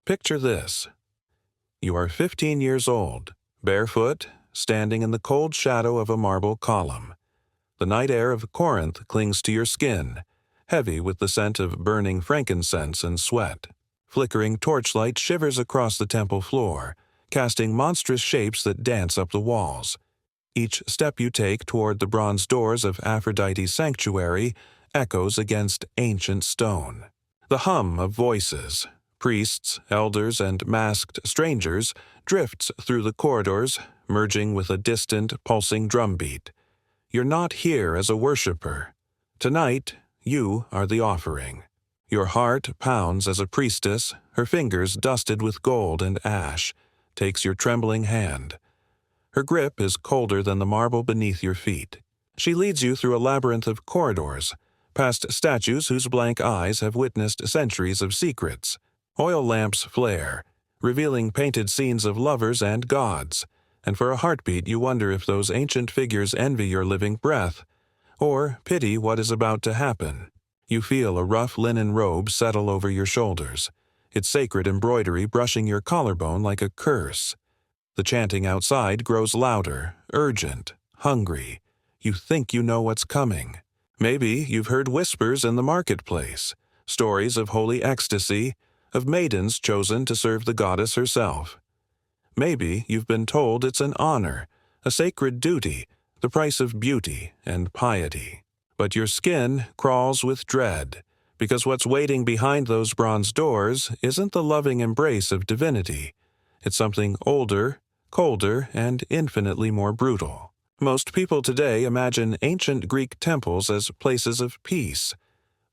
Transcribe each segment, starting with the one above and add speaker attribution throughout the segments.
Speaker 1: Picture this. You are 15 years old, barefoot, standing in the cold shadow of a marble column. The night air of Corinth clings to your skin, heavy with the scent of burning frankincense and sweat. Flickering torchlight shivers across the temple floor, casting monstrous shapes that dance up the walls. Each step you take toward the bronze doors of Aphrodite's sanctuary echoes against ancient stone. The hum of voices, priests, elders, and masked strangers, drifts through the corridors, merging with a distant, pulsing drumbeat. You're not here as a worshiper. Tonight, you are the offering. Your heart pounds as a priestess, her fingers dusted with gold and ash, takes your trembling hand. Her grip is colder than the marble beneath your feet. She leads you through a labyrinth of corridors, past statues whose blank eyes have witnessed centuries of secrets. Oil lamps flare, revealing painted scenes of lovers and gods, and for a heartbeat you wonder if those ancient figures envy your living breath, or pity what is about to happen. You feel a rough linen robe settle over your shoulders, its sacred embroidery brushing your collarbone like a curse. The chanting outside grows louder, urgent, hungry. You think you know what's coming. Maybe you've heard whispers in the marketplace, stories of holy ecstasy, of maidens chosen to serve the goddess herself. Maybe you've been told it's an honor, a sacred duty, the price of beauty and piety. But your skin crawls with dread, because what's waiting behind those bronze doors isn't the loving embrace of divinity. It's something older, colder, and infinitely more brutal. Most people today imagine ancient Greek temples as places of peace.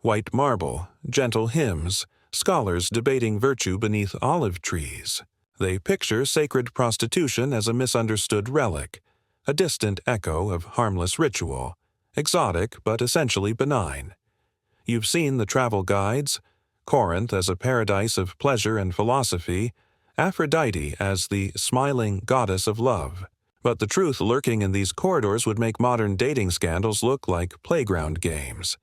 Speaker 1: White marble, gentle hymns, scholars debating virtue beneath olive trees. They picture sacred prostitution as a misunderstood relic, a distant echo of harmless ritual, exotic but essentially benign. You've seen the travel guides, Corinth as a paradise of pleasure and philosophy, Aphrodite as the smiling goddess of love. But the truth lurking in these corridors would make modern dating scandals look like playground games.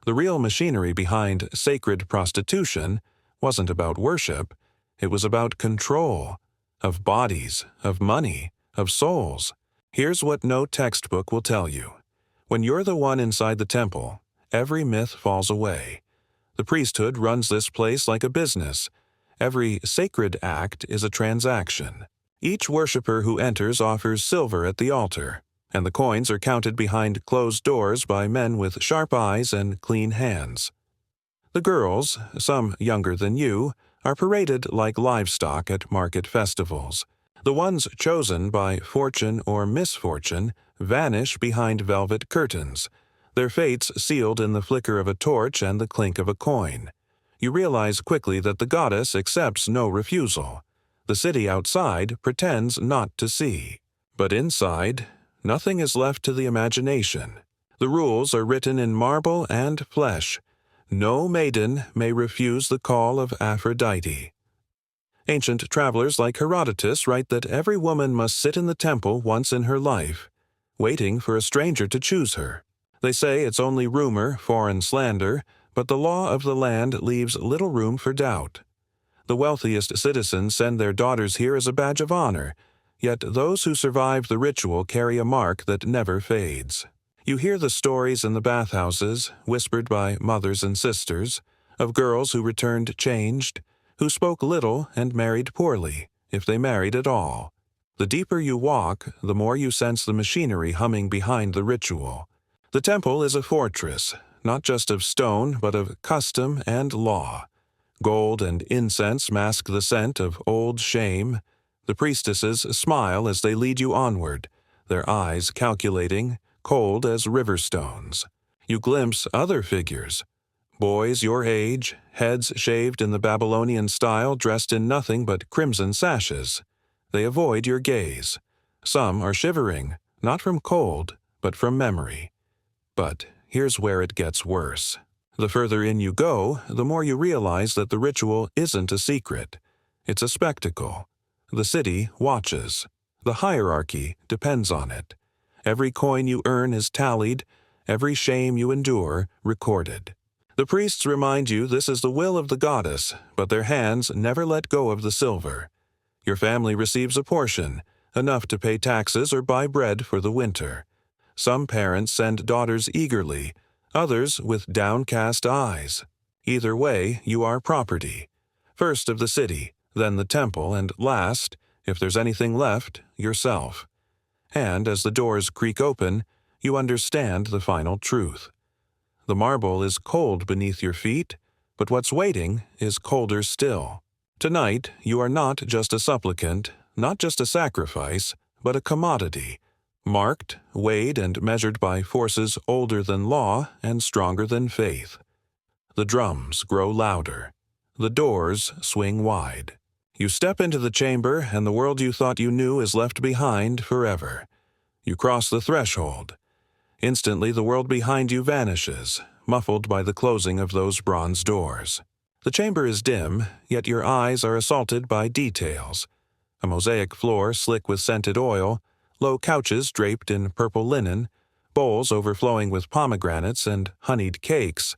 Speaker 1: The real machinery behind sacred prostitution wasn't about worship, it was about control, of bodies, of money, of souls. Here's what no textbook will tell you. When you're the one inside the temple, every myth falls away. The priesthood runs this place like a business. Every sacred act is a transaction. Each worshiper who enters offers silver at the altar, and the coins are counted behind closed doors by men with sharp eyes and clean hands. The girls, some younger than you, are paraded like livestock at market festivals. The ones chosen by fortune or misfortune vanish behind velvet curtains, their fates sealed in the flicker of a torch and the clink of a coin. You realize quickly that the goddess accepts no refusal. The city outside pretends not to see. But inside, nothing is left to the imagination. The rules are written in marble and flesh. No maiden may refuse the call of Aphrodite. Ancient travelers like Herodotus write that every woman must sit in the temple once in her life, waiting for a stranger to choose her. They say it's only rumor, foreign slander, but the law of the land leaves little room for doubt. The wealthiest citizens send their daughters here as a badge of honor, yet those who survive the ritual carry a mark that never fades. You hear the stories in the bathhouses, whispered by mothers and sisters, of girls who returned changed, who spoke little and married poorly, if they married at all. The deeper you walk, the more you sense the machinery humming behind the ritual. The temple is a fortress, not just of stone, but of custom and law. Gold and incense mask the scent of old shame. The priestesses smile as they lead you onward, their eyes calculating, cold as river stones. You glimpse other figures. Boys your age, heads shaved in the Babylonian style, dressed in nothing but crimson sashes. They avoid your gaze. Some are shivering, not from cold, but from memory. But here's where it gets worse. The further in you go, the more you realize that the ritual isn't a secret. It's a spectacle. The city watches. The hierarchy depends on it. Every coin you earn is tallied, every shame you endure recorded. The priests remind you this is the will of the goddess, but their hands never let go of the silver. Your family receives a portion, enough to pay taxes or buy bread for the winter. Some parents send daughters eagerly, others with downcast eyes. Either way, you are property. First of the city, then the temple, and last, if there's anything left, yourself. And as the doors creak open, you understand the final truth. The marble is cold beneath your feet, but what's waiting is colder still. Tonight, you are not just a supplicant, not just a sacrifice, but a commodity, marked, weighed, and measured by forces older than law and stronger than faith. The drums grow louder. The doors swing wide. You step into the chamber, and the world you thought you knew is left behind forever. You cross the threshold. Instantly, the world behind you vanishes, muffled by the closing of those bronze doors. The chamber is dim, yet your eyes are assaulted by details. A mosaic floor slick with scented oil, low couches draped in purple linen, bowls overflowing with pomegranates and honeyed cakes.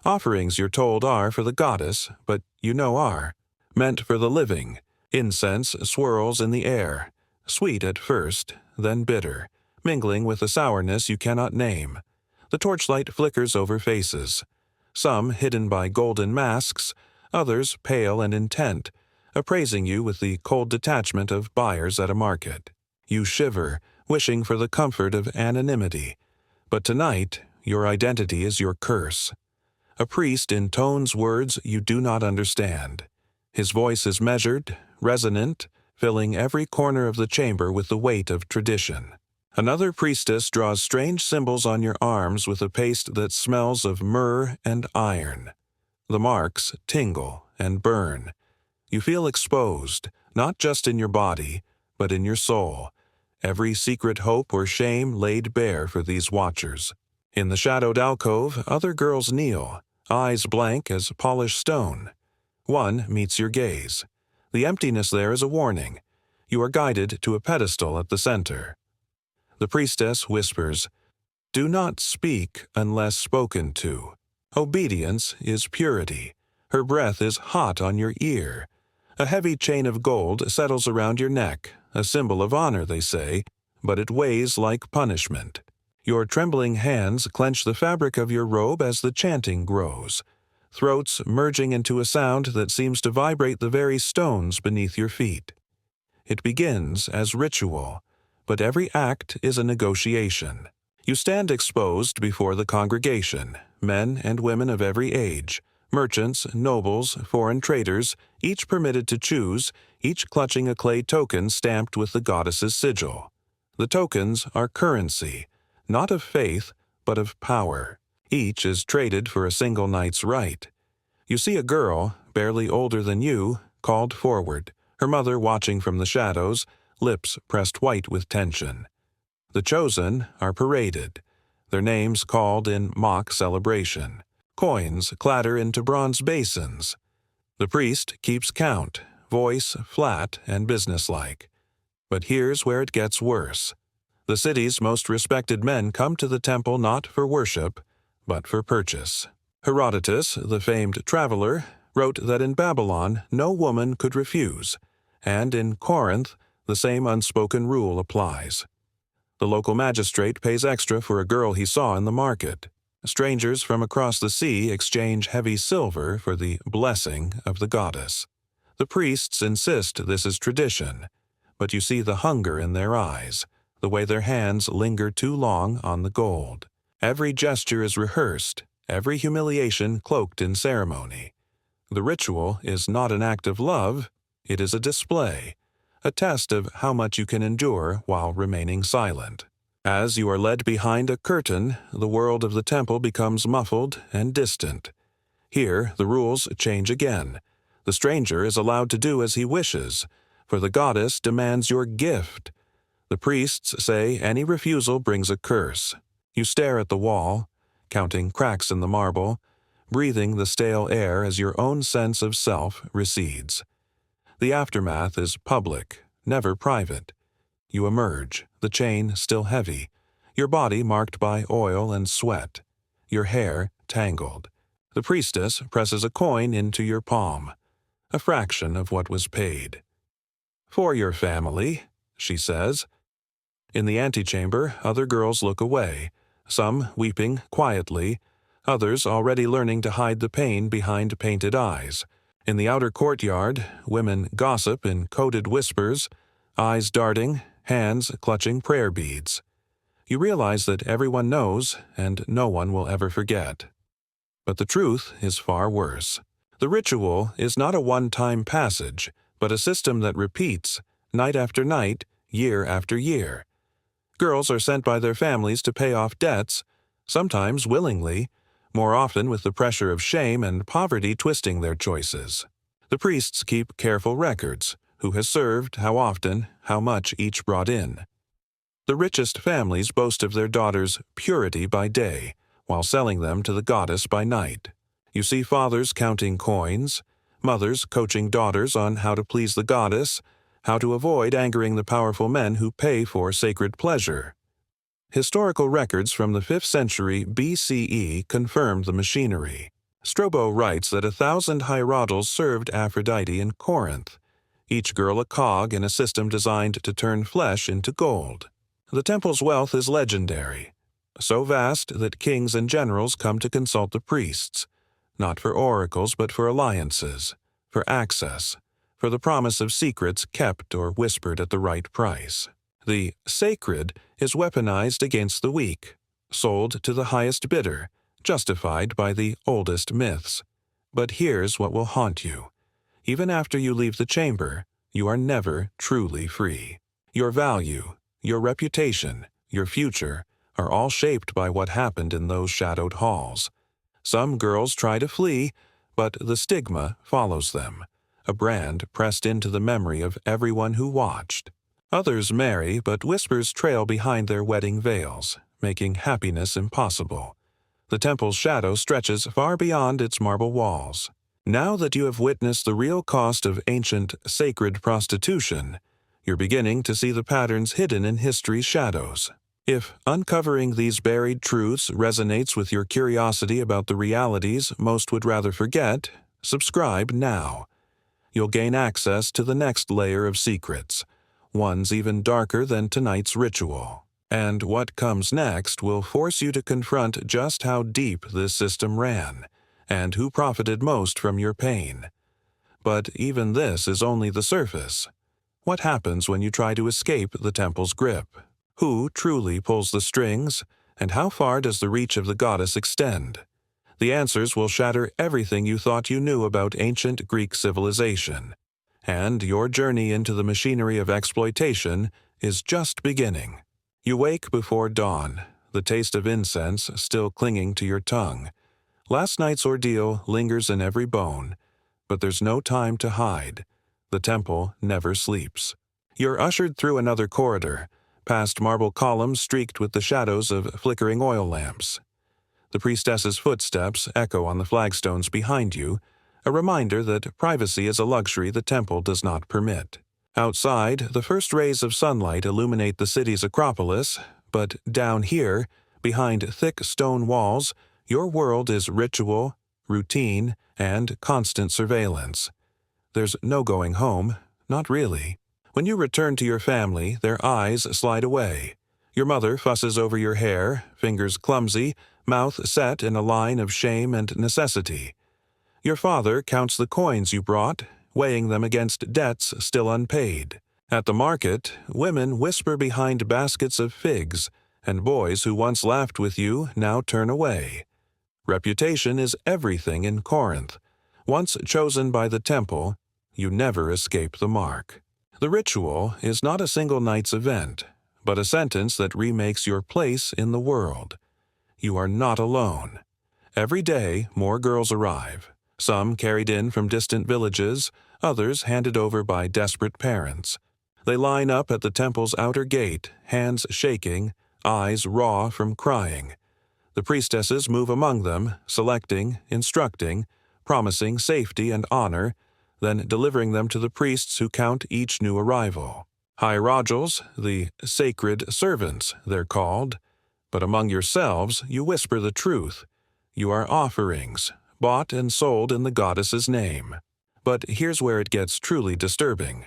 Speaker 1: Offerings you're told are for the goddess, but you know are meant for the living. Incense swirls in the air, sweet at first, then bitter, mingling with a sourness you cannot name. The torchlight flickers over faces, some hidden by golden masks, others pale and intent, appraising you with the cold detachment of buyers at a market. You shiver, wishing for the comfort of anonymity. But tonight, your identity is your curse. A priest intones words you do not understand. His voice is measured, resonant, filling every corner of the chamber with the weight of tradition. Another priestess draws strange symbols on your arms with a paste that smells of myrrh and iron. The marks tingle and burn. You feel exposed, not just in your body, but in your soul. Every secret hope or shame laid bare for these watchers. In the shadowed alcove, other girls kneel, eyes blank as polished stone. One meets your gaze. The emptiness there is a warning. You are guided to a pedestal at the center. The priestess whispers, "Do not speak unless spoken to." Obedience is purity. Her breath is hot on your ear. A heavy chain of gold settles around your neck, a symbol of honor, they say, but it weighs like punishment. Your trembling hands clench the fabric of your robe as the chanting grows, throats merging into a sound that seems to vibrate the very stones beneath your feet. It begins as ritual, but every act is a negotiation. You stand exposed before the congregation, men and women of every age, merchants, nobles, foreign traders, each permitted to choose, each clutching a clay token stamped with the goddess's sigil. The tokens are currency, not of faith, but of power. Each is traded for a single night's right. You see a girl, barely older than you, called forward, her mother watching from the shadows, lips pressed white with tension. The chosen are paraded, their names called in mock celebration. Coins clatter into bronze basins. The priest keeps count, voice flat and businesslike. But here's where it gets worse. The city's most respected men come to the temple not for worship, but for purchase. Herodotus, the famed traveler, wrote that in Babylon no woman could refuse, and in Corinth the same unspoken rule applies. The local magistrate pays extra for a girl he saw in the market. Strangers from across the sea exchange heavy silver for the blessing of the goddess. The priests insist this is tradition, but you see the hunger in their eyes, the way their hands linger too long on the gold. Every gesture is rehearsed, every humiliation cloaked in ceremony. The ritual is not an act of love, it is a display, a test of how much you can endure while remaining silent. As you are led behind a curtain, the world of the temple becomes muffled and distant. Here, the rules change again. The stranger is allowed to do as he wishes, for the goddess demands your gift. The priests say any refusal brings a curse. You stare at the wall, counting cracks in the marble, breathing the stale air as your own sense of self recedes. The aftermath is public, never private. You emerge, the chain still heavy, your body marked by oil and sweat, your hair tangled. The priestess presses a coin into your palm, a fraction of what was paid. "For your family," she says. In the antechamber, other girls look away, some weeping quietly, others already learning to hide the pain behind painted eyes. In the outer courtyard, women gossip in coded whispers, eyes darting, hands clutching prayer beads. You realize that everyone knows, and no one will ever forget. But the truth is far worse. The ritual is not a one-time passage, but a system that repeats, night after night, year after year. Girls are sent by their families to pay off debts, sometimes willingly, more often with the pressure of shame and poverty twisting their choices. The priests keep careful records: who has served, how often, how much each brought in. The richest families boast of their daughters' purity by day, while selling them to the goddess by night. You see fathers counting coins, mothers coaching daughters on how to please the goddess, how to avoid angering the powerful men who pay for sacred pleasure. Historical records from the 5th century BCE confirm the machinery. Strabo writes that 1,000 hierodles served Aphrodite in Corinth, each girl a cog in a system designed to turn flesh into gold. The temple's wealth is legendary, so vast that kings and generals come to consult the priests, not for oracles but for alliances, for access, for the promise of secrets kept or whispered at the right price. The sacred is weaponized against the weak, sold to the highest bidder, justified by the oldest myths. But here's what will haunt you. Even after you leave the chamber, you are never truly free. Your value, your reputation, your future are all shaped by what happened in those shadowed halls. Some girls try to flee, but the stigma follows them, a brand pressed into the memory of everyone who watched. Others marry, but whispers trail behind their wedding veils, making happiness impossible. The temple's shadow stretches far beyond its marble walls. Now that you have witnessed the real cost of ancient, sacred prostitution, you're beginning to see the patterns hidden in history's shadows. If uncovering these buried truths resonates with your curiosity about the realities most would rather forget, subscribe now. You'll gain access to the next layer of secrets, ones even darker than tonight's ritual. And what comes next will force you to confront just how deep this system ran, and who profited most from your pain. But even this is only the surface. What happens when you try to escape the temple's grip? Who truly pulls the strings, and how far does the reach of the goddess extend? The answers will shatter everything you thought you knew about ancient Greek civilization. And your journey into the machinery of exploitation is just beginning. You wake before dawn, the taste of incense still clinging to your tongue. Last night's ordeal lingers in every bone, but there's no time to hide. The temple never sleeps. You're ushered through another corridor, past marble columns streaked with the shadows of flickering oil lamps. The priestess's footsteps echo on the flagstones behind you, a reminder that privacy is a luxury the temple does not permit. Outside, the first rays of sunlight illuminate the city's acropolis, but down here, behind thick stone walls, your world is ritual, routine, and constant surveillance. There's no going home, not really. When you return to your family, their eyes slide away. Your mother fusses over your hair, fingers clumsy, mouth set in a line of shame and necessity. Your father counts the coins you brought, weighing them against debts still unpaid. At the market, women whisper behind baskets of figs, and boys who once laughed with you now turn away. Reputation is everything in Corinth. Once chosen by the temple, you never escape the mark. The ritual is not a single night's event, but a sentence that remakes your place in the world. You are not alone. Every day, more girls arrive, some carried in from distant villages, others handed over by desperate parents. They line up at the temple's outer gate, hands shaking, eyes raw from crying. The priestesses move among them, selecting, instructing, promising safety and honor, then delivering them to the priests who count each new arrival. Hierodles, the sacred servants, they're called. But among yourselves, you whisper the truth. You are offerings, bought and sold in the goddess's name. But here's where it gets truly disturbing.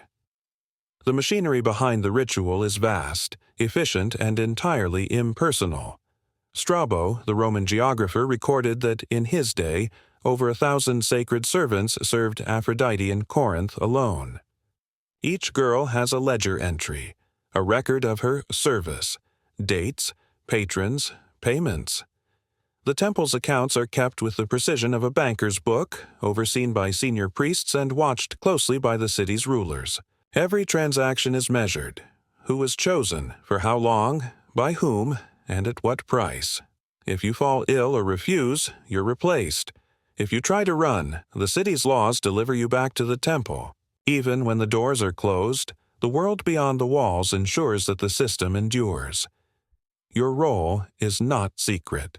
Speaker 1: The machinery behind the ritual is vast, efficient, and entirely impersonal. Strabo, the Roman geographer, recorded that in his day, over 1,000 sacred servants served Aphrodite in Corinth alone. Each girl has a ledger entry, a record of her service, dates, patrons, payments. The temple's accounts are kept with the precision of a banker's book, overseen by senior priests and watched closely by the city's rulers. Every transaction is measured. Who was chosen, for how long, by whom, and at what price. If you fall ill or refuse, you're replaced. If you try to run, the city's laws deliver you back to the temple. Even when the doors are closed, the world beyond the walls ensures that the system endures. Your role is not secret.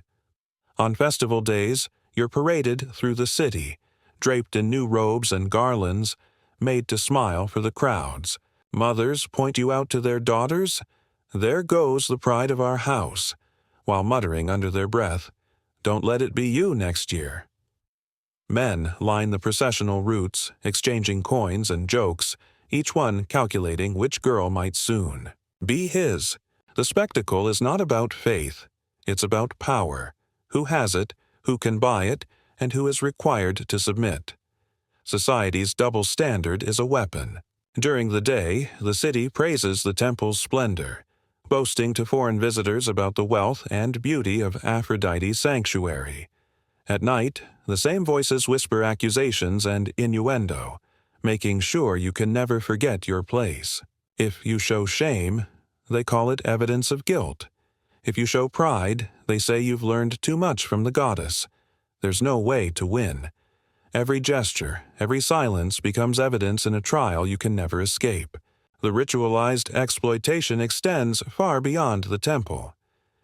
Speaker 1: On festival days, you're paraded through the city, draped in new robes and garlands, made to smile for the crowds. Mothers point you out to their daughters. There goes the pride of our house, while muttering under their breath, "Don't let it be you next year." Men line the processional routes, exchanging coins and jokes, each one calculating which girl might soon be his. The spectacle is not about faith, it's about power. Who has it, who can buy it, and who is required to submit. Society's double standard is a weapon. During the day, the city praises the temple's splendor, boasting to foreign visitors about the wealth and beauty of Aphrodite's sanctuary. At night, the same voices whisper accusations and innuendo, making sure you can never forget your place. If you show shame, they call it evidence of guilt. If you show pride, they say you've learned too much from the goddess. There's no way to win. Every gesture, every silence becomes evidence in a trial you can never escape. The ritualized exploitation extends far beyond the temple.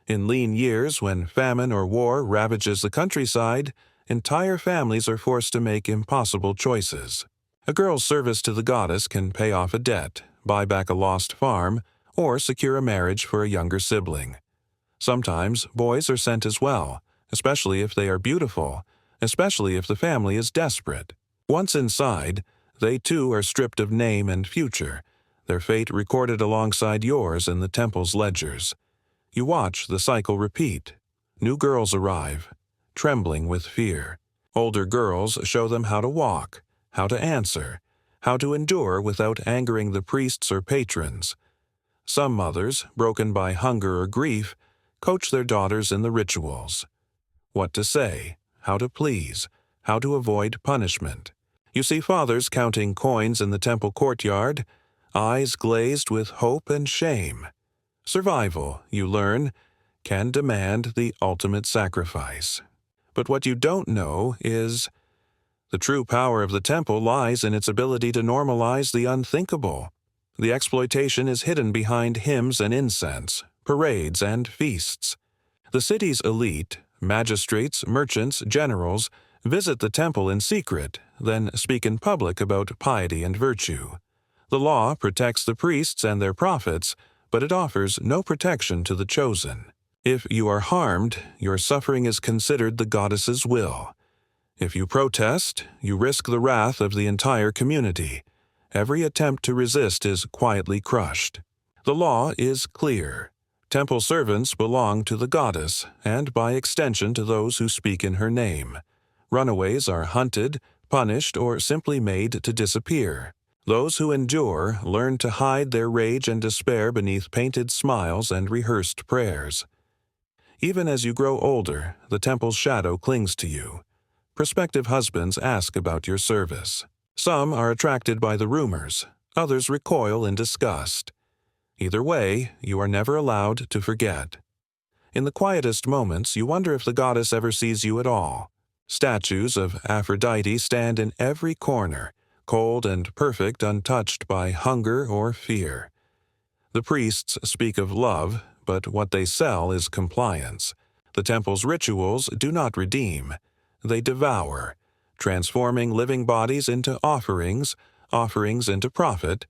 Speaker 1: In lean years, when famine or war ravages the countryside, entire families are forced to make impossible choices. A girl's service to the goddess can pay off a debt, buy back a lost farm, or secure a marriage for a younger sibling. Sometimes boys are sent as well, especially if they are beautiful, especially if the family is desperate. Once inside, they too are stripped of name and future, their fate recorded alongside yours in the temple's ledgers. You watch the cycle repeat. New girls arrive, trembling with fear. Older girls show them how to walk, how to answer, how to endure without angering the priests or patrons. Some mothers, broken by hunger or grief, coach their daughters in the rituals. What to say, how to please, how to avoid punishment. You see fathers counting coins in the temple courtyard, eyes glazed with hope and shame. Survival, you learn, can demand the ultimate sacrifice. But what you don't know is, the true power of the temple lies in its ability to normalize the unthinkable. The exploitation is hidden behind hymns and incense, parades and feasts. The city's elite, magistrates, merchants, generals, visit the temple in secret, then speak in public about piety and virtue. The law protects the priests and their prophets, but it offers no protection to the chosen. If you are harmed, your suffering is considered the goddess's will. If you protest, you risk the wrath of the entire community. Every attempt to resist is quietly crushed. The law is clear. Temple servants belong to the goddess, and by extension to those who speak in her name. Runaways are hunted, punished, or simply made to disappear. Those who endure learn to hide their rage and despair beneath painted smiles and rehearsed prayers. Even as you grow older, the temple's shadow clings to you. Prospective husbands ask about your service. Some are attracted by the rumors, others recoil in disgust. Either way, you are never allowed to forget. In the quietest moments, you wonder if the goddess ever sees you at all. Statues of Aphrodite stand in every corner, cold and perfect, untouched by hunger or fear. The priests speak of love, but what they sell is compliance. The temple's rituals do not redeem, they devour, transforming living bodies into offerings, offerings into profit,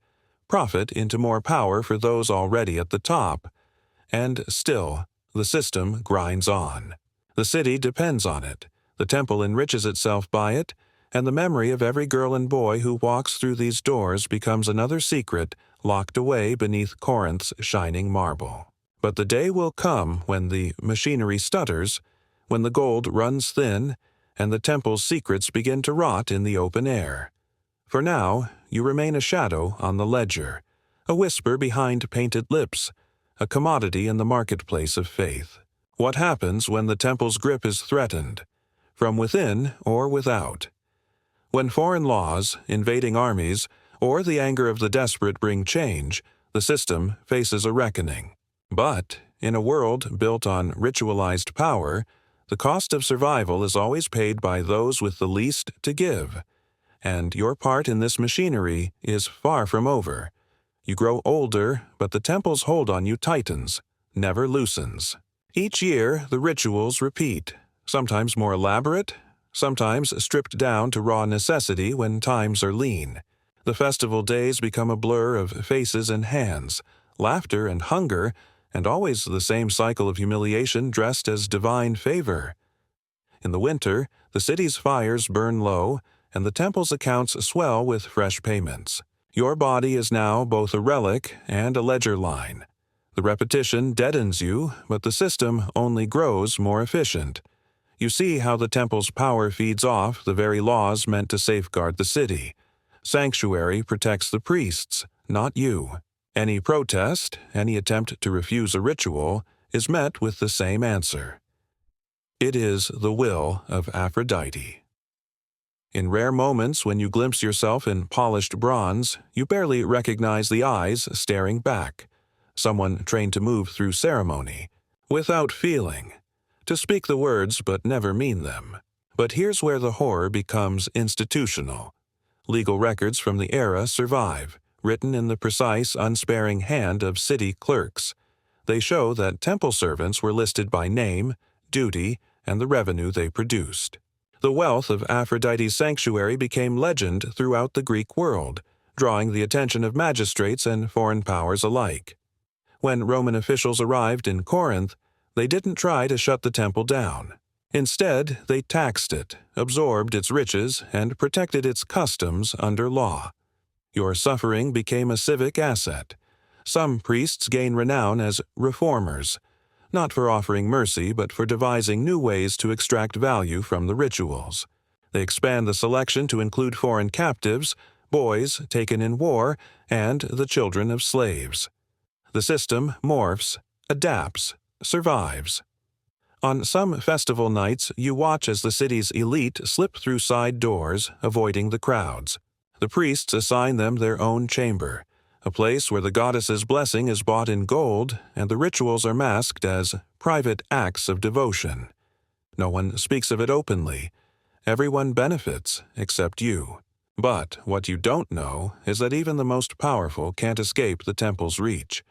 Speaker 1: profit into more power for those already at the top. And still, the system grinds on. The city depends on it. The temple enriches itself by it, and the memory of every girl and boy who walks through these doors becomes another secret locked away beneath Corinth's shining marble. But the day will come when the machinery stutters, when the gold runs thin, and the temple's secrets begin to rot in the open air. For now, you remain a shadow on the ledger, a whisper behind painted lips, a commodity in the marketplace of faith. What happens when the temple's grip is threatened, from within or without? When foreign laws, invading armies, or the anger of the desperate bring change, the system faces a reckoning. But, in a world built on ritualized power, the cost of survival is always paid by those with the least to give. And your part in this machinery is far from over. You grow older, but the temple's hold on you tightens, never loosens. Each year, the rituals repeat, sometimes more elaborate, sometimes stripped down to raw necessity when times are lean. The festival days become a blur of faces and hands, laughter and hunger, and always the same cycle of humiliation dressed as divine favor. In the winter, the city's fires burn low, and the temple's accounts swell with fresh payments. Your body is now both a relic and a ledger line. The repetition deadens you, but the system only grows more efficient. You see how the temple's power feeds off the very laws meant to safeguard the city. Sanctuary protects the priests, not you. Any protest, any attempt to refuse a ritual, is met with the same answer. It is the will of Aphrodite. In rare moments when you glimpse yourself in polished bronze, you barely recognize the eyes staring back. Someone trained to move through ceremony, without feeling, to speak the words but never mean them. But here's where the horror becomes institutional. Legal records from the era survive, written in the precise, unsparing hand of city clerks. They show that temple servants were listed by name, duty, and the revenue they produced. The wealth of Aphrodite's sanctuary became legend throughout the Greek world, drawing the attention of magistrates and foreign powers alike. When Roman officials arrived in Corinth, they didn't try to shut the temple down. Instead, they taxed it, absorbed its riches, and protected its customs under law. Your suffering became a civic asset. Some priests gain renown as reformers, not for offering mercy but for devising new ways to extract value from the rituals. They expand the selection to include foreign captives, boys taken in war, and the children of slaves. The system morphs, adapts, survives. On some festival nights, you watch as the city's elite slip through side doors, avoiding the crowds. The priests assign them their own chamber, a place where the goddess's blessing is bought in gold and the rituals are masked as private acts of devotion. No one speaks of it openly. Everyone benefits except you. But what you don't know is that even the most powerful can't escape the temple's reach.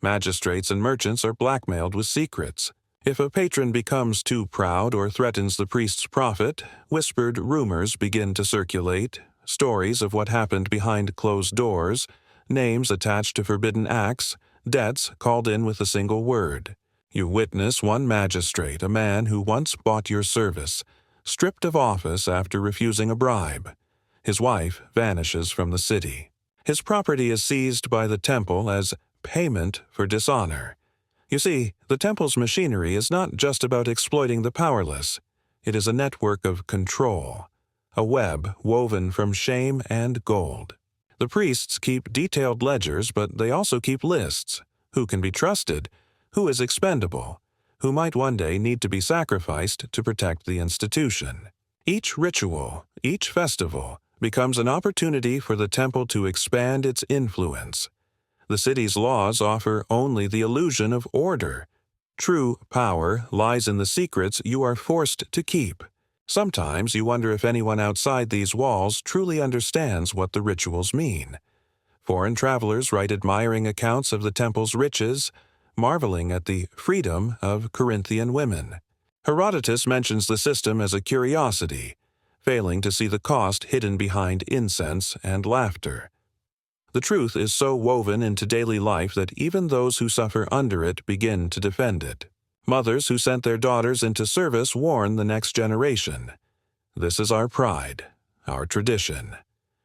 Speaker 1: Magistrates and merchants are blackmailed with secrets. If a patron becomes too proud or threatens the priest's profit, whispered rumors begin to circulate, stories of what happened behind closed doors, names attached to forbidden acts, debts called in with a single word. You witness one magistrate, a man who once bought your service, stripped of office after refusing a bribe. His wife vanishes from the city. His property is seized by the temple as payment for dishonor. You see, the temple's machinery is not just about exploiting the powerless. It is a network of control, a web woven from shame and gold. The priests keep detailed ledgers, but they also keep lists. Who can be trusted? Who is expendable? Who might one day need to be sacrificed to protect the institution? Each ritual, each festival, becomes an opportunity for the temple to expand its influence. The city's laws offer only the illusion of order. True power lies in the secrets you are forced to keep. Sometimes you wonder if anyone outside these walls truly understands what the rituals mean. Foreign travelers write admiring accounts of the temple's riches, marveling at the freedom of Corinthian women. Herodotus mentions the system as a curiosity, failing to see the cost hidden behind incense and laughter. The truth is so woven into daily life that even those who suffer under it begin to defend it. Mothers who sent their daughters into service warn the next generation. This is our pride, our tradition.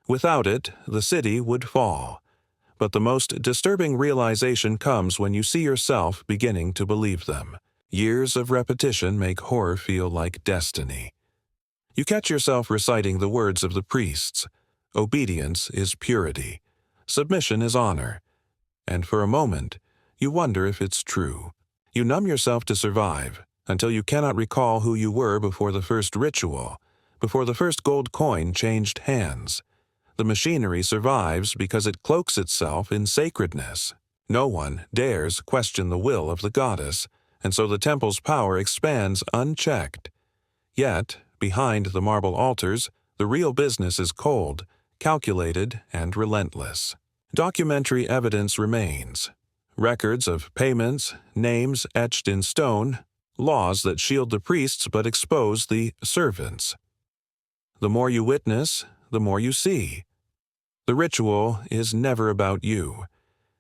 Speaker 1: Without it, the city would fall. But the most disturbing realization comes when you see yourself beginning to believe them. Years of repetition make horror feel like destiny. You catch yourself reciting the words of the priests. Obedience is purity. Submission is honor. And for a moment, you wonder if it's true. You numb yourself to survive until you cannot recall who you were before the first ritual, before the first gold coin changed hands. The machinery survives because it cloaks itself in sacredness. No one dares question the will of the goddess, and so the temple's power expands unchecked. Yet, behind the marble altars, the real business is cold, calculated, and relentless. Documentary evidence remains. Records of payments, names etched in stone, laws that shield the priests but expose the servants. The more you witness, the more you see. The ritual is never about you.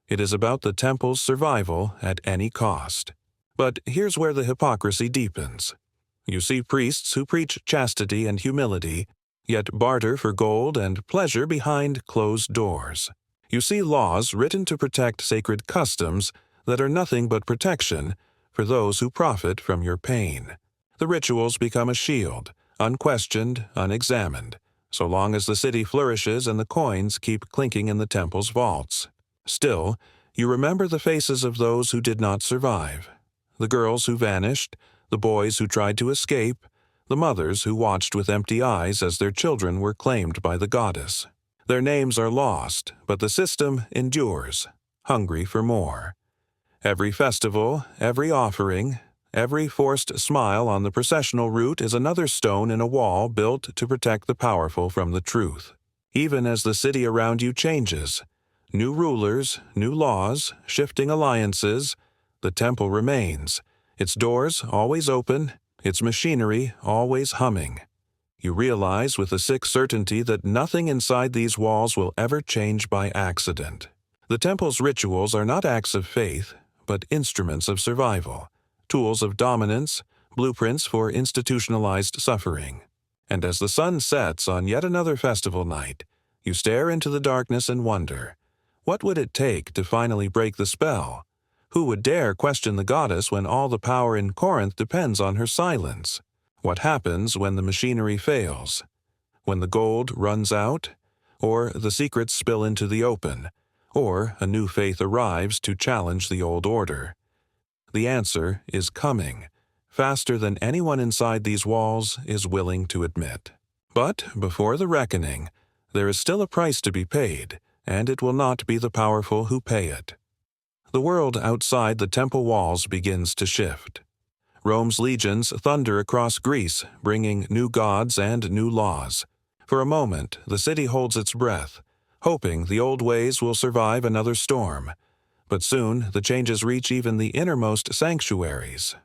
Speaker 1: It is about the temple's survival at any cost. But here's where the hypocrisy deepens. You see priests who preach chastity and humility, yet barter for gold and pleasure behind closed doors. You see laws written to protect sacred customs that are nothing but protection for those who profit from your pain. The rituals become a shield, unquestioned, unexamined, so long as the city flourishes and the coins keep clinking in the temple's vaults. Still, you remember the faces of those who did not survive, the girls who vanished, the boys who tried to escape, the mothers who watched with empty eyes as their children were claimed by the goddess. Their names are lost, but the system endures, hungry for more. Every festival, every offering, every forced smile on the processional route is another stone in a wall built to protect the powerful from the truth. Even as the city around you changes, new rulers, new laws, shifting alliances, the temple remains, its doors always open, its machinery always humming. You realize with a sick certainty that nothing inside these walls will ever change by accident. The temple's rituals are not acts of faith, but instruments of survival, tools of dominance, blueprints for institutionalized suffering. And as the sun sets on yet another festival night, you stare into the darkness and wonder, what would it take to finally break the spell? Who would dare question the goddess when all the power in Corinth depends on her silence? What happens when the machinery fails? When the gold runs out? Or the secrets spill into the open? Or a new faith arrives to challenge the old order? The answer is coming, faster than anyone inside these walls is willing to admit. But before the reckoning, there is still a price to be paid, and it will not be the powerful who pay it. The world outside the temple walls begins to shift. Rome's legions thunder across Greece, bringing new gods and new laws. For a moment, the city holds its breath, hoping the old ways will survive another storm. But soon, the changes reach even the innermost sanctuaries.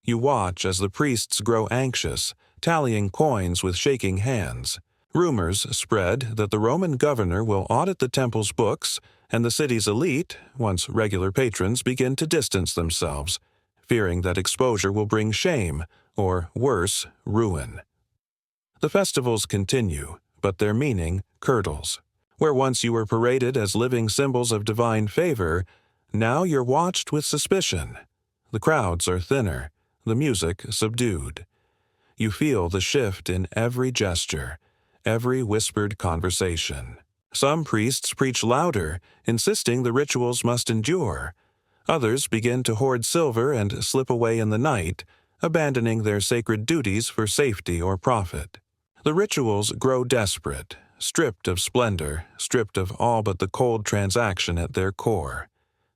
Speaker 1: You watch as the priests grow anxious, tallying coins with shaking hands. Rumors spread that the Roman governor will audit the temple's books, and the city's elite, once regular patrons, begin to distance themselves, fearing that exposure will bring shame, or worse, ruin. The festivals continue, but their meaning curdles. Where once you were paraded as living symbols of divine favor, now you're watched with suspicion. The crowds are thinner, the music subdued. You feel the shift in every gesture, every whispered conversation. Some priests preach louder, insisting the rituals must endure. Others begin to hoard silver and slip away in the night, abandoning their sacred duties for safety or profit. The rituals grow desperate, stripped of splendor, stripped of all but the cold transaction at their core.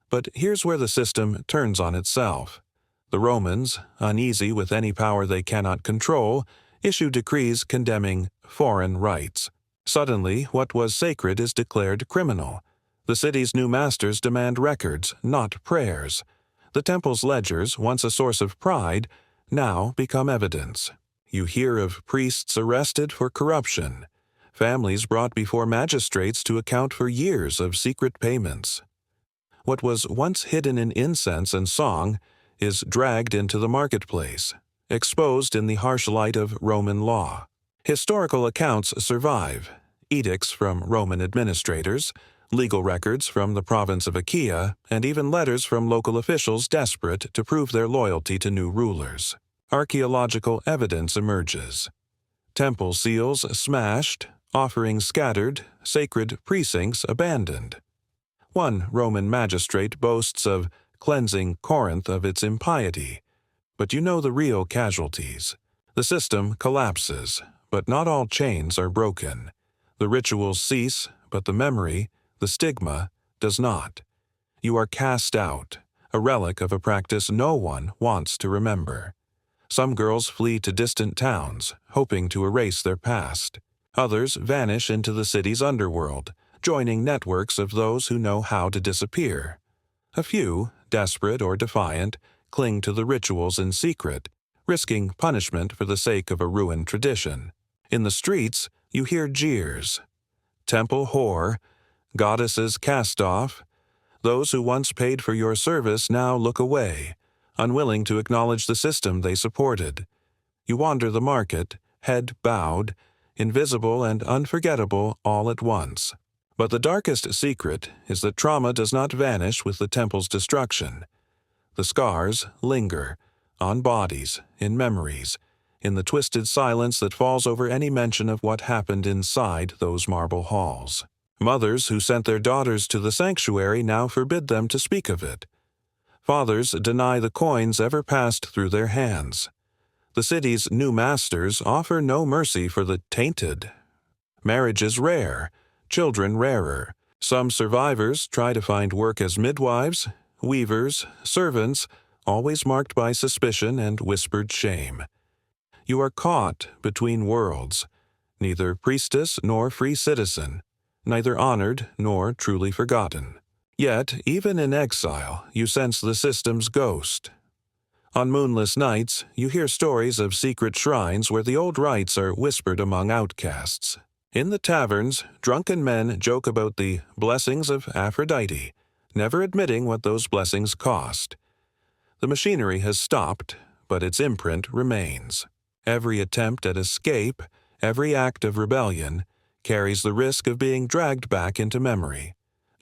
Speaker 1: But here's where the system turns on itself. The Romans, uneasy with any power they cannot control, issue decrees condemning foreign rites. Suddenly, what was sacred is declared criminal. The city's new masters demand records, not prayers. The temple's ledgers, once a source of pride, now become evidence. You hear of priests arrested for corruption, families brought before magistrates to account for years of secret payments. What was once hidden in incense and song is dragged into the marketplace, exposed in the harsh light of Roman law. Historical accounts survive, edicts from Roman administrators, legal records from the province of Achaia, and even letters from local officials desperate to prove their loyalty to new rulers. Archaeological evidence emerges. Temple seals smashed, offerings scattered, sacred precincts abandoned. One Roman magistrate boasts of cleansing Corinth of its impiety. But you know the real casualties. The system collapses, but not all chains are broken. The rituals cease, but the memory, the stigma, does not. You are cast out, a relic of a practice no one wants to remember. Some girls flee to distant towns, hoping to erase their past. Others vanish into the city's underworld, joining networks of those who know how to disappear. A few, desperate or defiant, cling to the rituals in secret, risking punishment for the sake of a ruined tradition. In the streets, you hear jeers. Temple whore, goddesses cast off. Those who once paid for your service now look away, unwilling to acknowledge the system they supported. You wander the market, head bowed, invisible and unforgettable all at once. But the darkest secret is that trauma does not vanish with the temple's destruction. The scars linger, on bodies, in memories, in the twisted silence that falls over any mention of what happened inside those marble halls. Mothers who sent their daughters to the sanctuary now forbid them to speak of it. Fathers deny the coins ever passed through their hands. The city's new masters offer no mercy for the tainted. Marriage is rare, children rarer. Some survivors try to find work as midwives, weavers, servants, always marked by suspicion and whispered shame. You are caught between worlds, neither priestess nor free citizen, neither honored nor truly forgotten. Yet, even in exile, you sense the system's ghost. On moonless nights, you hear stories of secret shrines where the old rites are whispered among outcasts. In the taverns, drunken men joke about the blessings of Aphrodite, never admitting what those blessings cost. The machinery has stopped, but its imprint remains. Every attempt at escape, every act of rebellion, carries the risk of being dragged back into memory,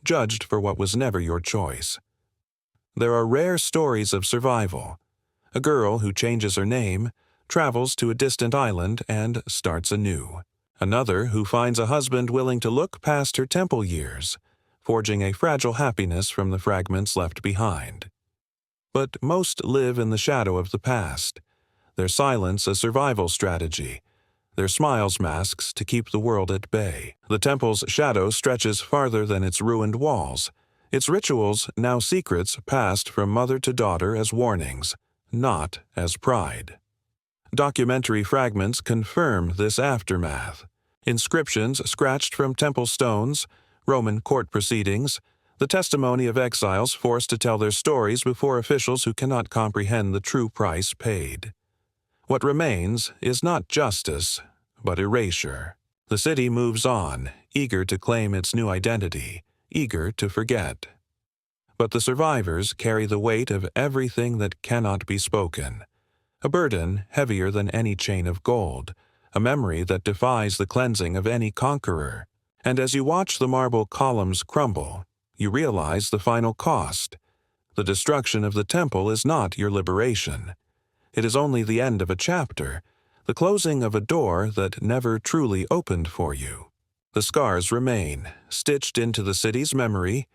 Speaker 1: judged for what was never your choice. There are rare stories of survival. A girl who changes her name, travels to a distant island, and starts anew. Another who finds a husband willing to look past her temple years, forging a fragile happiness from the fragments left behind. But most live in the shadow of the past, their silence a survival strategy, their smiles masks to keep the world at bay. The temple's shadow stretches farther than its ruined walls, its rituals now secrets passed from mother to daughter as warnings, not as pride. Documentary fragments confirm this aftermath. Inscriptions scratched from temple stones, Roman court proceedings, the testimony of exiles forced to tell their stories before officials who cannot comprehend the true price paid. What remains is not justice, but erasure. The city moves on, eager to claim its new identity, eager to forget. But the survivors carry the weight of everything that cannot be spoken, a burden heavier than any chain of gold, a memory that defies the cleansing of any conqueror. And as you watch the marble columns crumble, you realize the final cost. The destruction of the temple is not your liberation. It is only the end of a chapter, the closing of a door that never truly opened for you. The scars remain, stitched into the city's memory,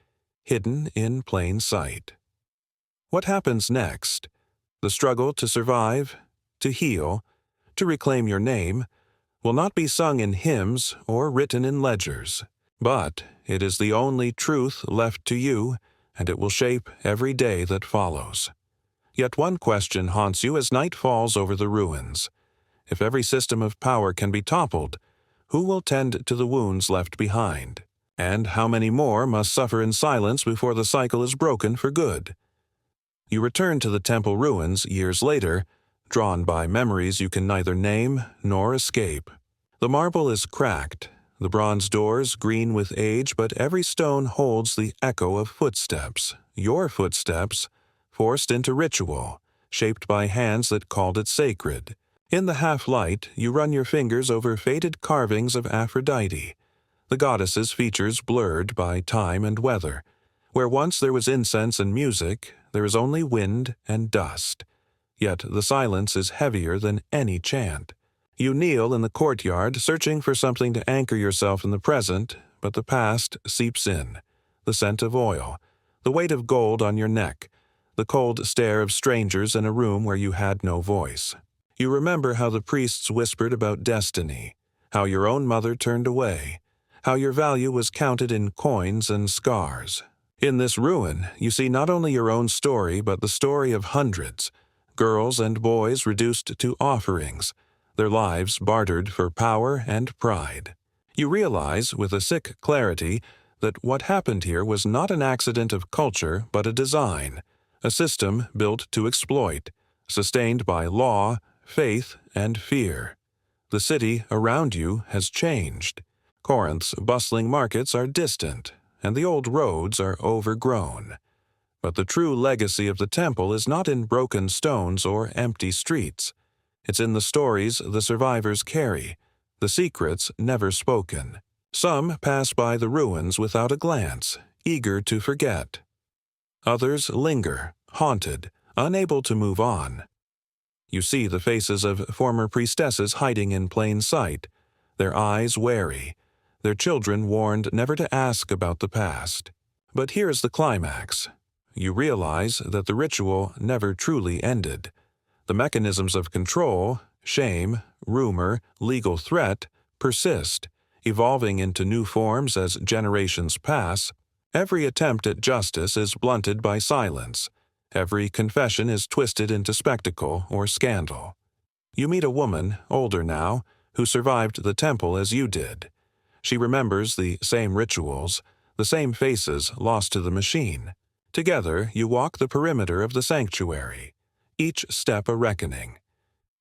Speaker 1: hidden in plain sight. What happens next? The struggle to survive, to heal, to reclaim your name, will not be sung in hymns or written in ledgers, but it is the only truth left to you, and it will shape every day that follows. Yet one question haunts you as night falls over the ruins. If every system of power can be toppled, who will tend to the wounds left behind? And how many more must suffer in silence before the cycle is broken for good? You return to the temple ruins years later, drawn by memories you can neither name nor escape. The marble is cracked, the bronze doors green with age, but every stone holds the echo of footsteps, your footsteps, forced into ritual, shaped by hands that called it sacred. In the half-light, you run your fingers over faded carvings of Aphrodite, the goddess's features blurred by time and weather. Where once there was incense and music, there is only wind and dust. Yet the silence is heavier than any chant. You kneel in the courtyard, searching for something to anchor yourself in the present, but the past seeps in. The scent of oil, the weight of gold on your neck, the cold stare of strangers in a room where you had no voice. You remember how the priests whispered about destiny, how your own mother turned away, how your value was counted in coins and scars. In this ruin, you see not only your own story, but the story of hundreds, girls and boys reduced to offerings, their lives bartered for power and pride. You realize, with a sick clarity, that what happened here was not an accident of culture, but a design, a system built to exploit, sustained by law, faith, and fear. The city around you has changed. Corinth's bustling markets are distant, and the old roads are overgrown. But the true legacy of the temple is not in broken stones or empty streets. It's in the stories the survivors carry, the secrets never spoken. Some pass by the ruins without a glance, eager to forget. Others linger, haunted, unable to move on. You see the faces of former priestesses hiding in plain sight, their eyes wary, their children warned never to ask about the past. But here's the climax. You realize that the ritual never truly ended. The mechanisms of control, shame, rumor, legal threat, persist, evolving into new forms as generations pass. Every attempt at justice is blunted by silence. Every confession is twisted into spectacle or scandal. You meet a woman, older now, who survived the temple as you did. She remembers the same rituals, the same faces lost to the machine. Together, you walk the perimeter of the sanctuary, each step a reckoning.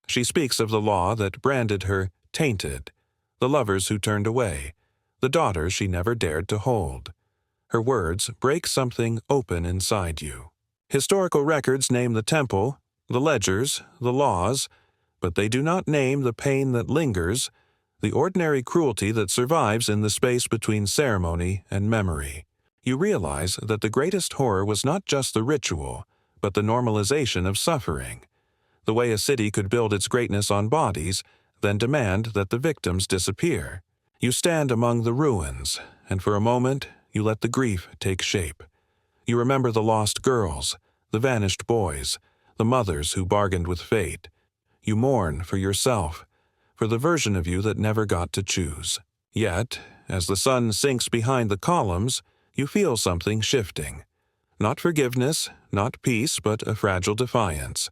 Speaker 1: She speaks of the law that branded her tainted, the lovers who turned away, the daughter she never dared to hold. Her words break something open inside you. Historical records name the temple, the ledgers, the laws, but they do not name the pain that lingers, the ordinary cruelty that survives in the space between ceremony and memory. You realize that the greatest horror was not just the ritual, but the normalization of suffering. The way a city could build its greatness on bodies, then demand that the victims disappear. You stand among the ruins, and for a moment you let the grief take shape. You remember the lost girls, the vanished boys, the mothers who bargained with fate. You mourn for yourself, for the version of you that never got to choose. Yet, as the sun sinks behind the columns, you feel something shifting. Not forgiveness, not peace, but a fragile defiance.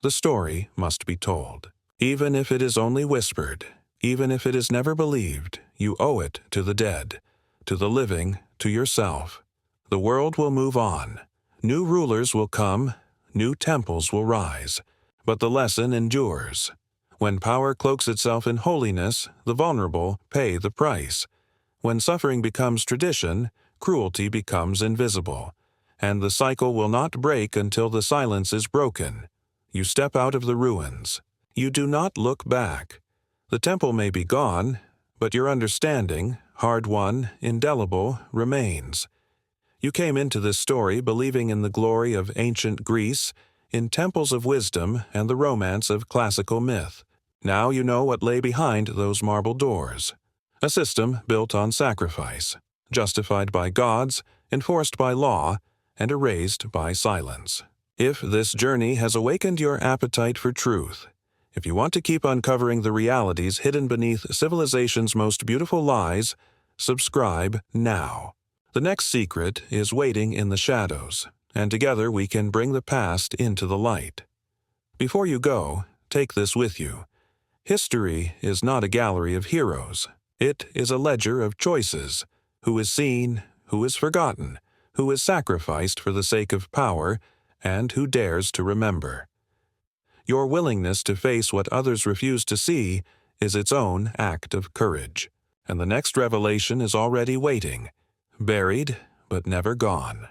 Speaker 1: The story must be told. Even if it is only whispered, even if it is never believed, you owe it to the dead, to the living, to yourself. The world will move on. New rulers will come, new temples will rise. But the lesson endures. When power cloaks itself in holiness, the vulnerable pay the price. When suffering becomes tradition, cruelty becomes invisible. And the cycle will not break until the silence is broken. You step out of the ruins. You do not look back. The temple may be gone, but your understanding, hard-won, indelible, remains. You came into this story believing in the glory of ancient Greece, in temples of wisdom and the romance of classical myth. Now you know what lay behind those marble doors. A system built on sacrifice, justified by gods, enforced by law, and erased by silence. If this journey has awakened your appetite for truth, if you want to keep uncovering the realities hidden beneath civilization's most beautiful lies, subscribe now. The next secret is waiting in the shadows, and together we can bring the past into the light. Before you go, take this with you. History is not a gallery of heroes. It is a ledger of choices. Who is seen, who is forgotten, who is sacrificed for the sake of power, and who dares to remember. Your willingness to face what others refuse to see is its own act of courage. And the next revelation is already waiting, buried but never gone.